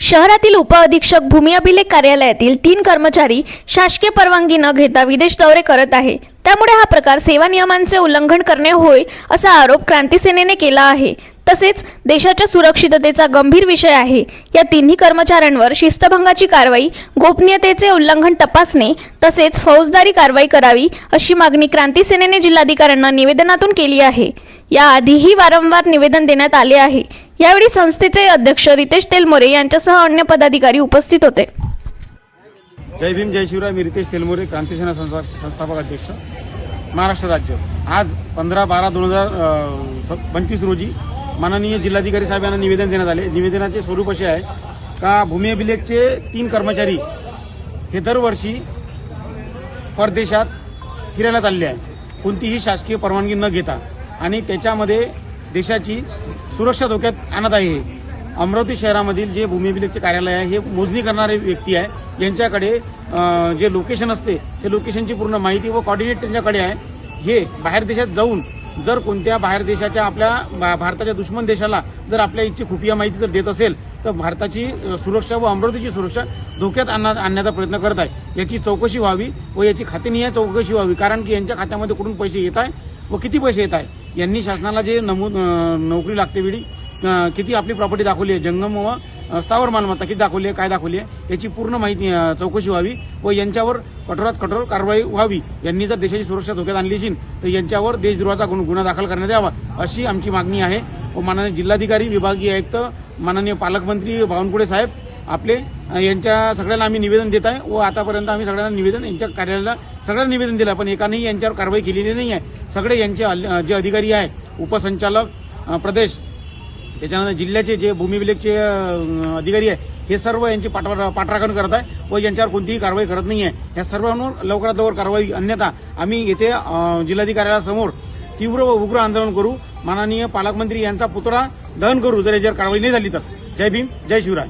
शहरातील उपअधीक्षक भूमी अभिलेख कार्यालयातील 3 कर्मचारी शासकीय परवानगी न घेता विदेश दौरे करत आहे। त्यामुळे हा प्रकार सेवा नियमांचे उल्लंघन करणे होय असा आरोप क्रांती सेनेने केला आहे। तसेच देशाच्या सुरक्षिततेचा गंभीर विषय आहे। या तिन्ही कर्मचाऱ्यांवर शिस्तभंगाची कारवाई, गोपनीयतेचे उल्लंघन तपासणे तसेच फौजदारी कारवाई करावी अशी मागणी क्रांती सेनेने जिल्हाधिकाऱ्यांना निवेदनातून केली आहे। याआधीही वारंवार निवेदन देण्यात आले आहे। यावेळी संस्थेचे अध्यक्ष रितेश तेलमोरे यांच्यासह अन्य पदाधिकारी उपस्थित होते। जय भीम जय शिवराय। मी रितेश तेलमोरे, क्रांती सेना संस्थापक अध्यक्ष, महाराष्ट्र राज्य। आज 15/12/2025 रोजी माननीय जिल्हाधिकारी साहेब यांना निवेदन देण्यात आले। निवेदनाचे स्वरूप असे आहे का भूमी अभिलेखचे 3 कर्मचारी हे दरवर्षी परदेशात फिरायला चालले आहे, कोणतीही शासकीय परवानगी न घेता, आणि त्याच्यामध्ये देशाची सुरक्षा धोक्यात आणत आहे। अमरावती शहरामधील जे भूमी अभिलेखचे कार्यालय आहे हे मोजणी करणारे व्यक्ती आहे। यांच्याकडे जे लोकेशन असते ते लोकेशनची पूर्ण माहिती व कोऑर्डिनेट त्यांच्याकडे आहे। हे बाहेर देशात जाऊन जर कोणत्या बाहेर देशाच्या आपल्या भारताच्या दुश्मन देशाला जर आपल्या इच्छी खुफिया माहिती जर देत असेल तर भारताची सुरक्षा व अमरावतीची सुरक्षा धोक्यात आणण्याचा प्रयत्न करत आहे। याची चौकशी व्हावी व याची खातेनिहाय चौकशी व्हावी, कारण की यांच्या खात्यामध्ये कुठून पैसे येत आहे व किती पैसे येत आहे, यांनी शासनाला जे नोकरी लागते वेळी किती आपली प्रॉपर्टी दाखवली आहे, जंगम व स्थावर मालमत्ता किती दाखवली आहे, काय दाखवली आहे, याची पूर्ण माहिती चौकशी व्हावी व यांच्यावर कठोरात कठोर कारवाई व्हावी। यांनी जर देशाची सुरक्षा धोक्यात आणली असेल तर यांच्यावर देशद्रोहाचा गुन्हा दाखल करण्यात यावा अशी आमची मागणी आहे। व माननीय जिल्हाधिकारी, विभागीय आयुक्त, माननीय पालकमंत्री बावनकुळे साहेब आपले यांच्या सगळ्यांना आम्ही निवेदन देत आहे व आतापर्यंत आम्ही सगळ्यांना निवेदन यांच्या कार्यालयाला सगळ्यांना निवेदन दिलं, पण एकानेही यांच्यावर कारवाई केलेली नाही आहे। सगळे यांचे जे अधिकारी आहे, उपसंचालक प्रदेश, त्याच्यानंतर जिल्ह्याचे जे भूमी अभिलेखचे अधिकारी आहे, हे सर्व यांची पाठराखण करत आहे व यांच्यावर कोणतीही कारवाई करत नाही आहे। या सर्वांवर लवकरात लवकर कारवाई, अन्यथा आम्ही येथे जिल्हाधिकाऱ्यासमोर तीव्र व उग्र आंदोलन करू। माननीय पालकमंत्री यांचा पुतळा दहन करू जर याच्यावर कारवाई नाही झाली तर। जय भीम जय शिवराय।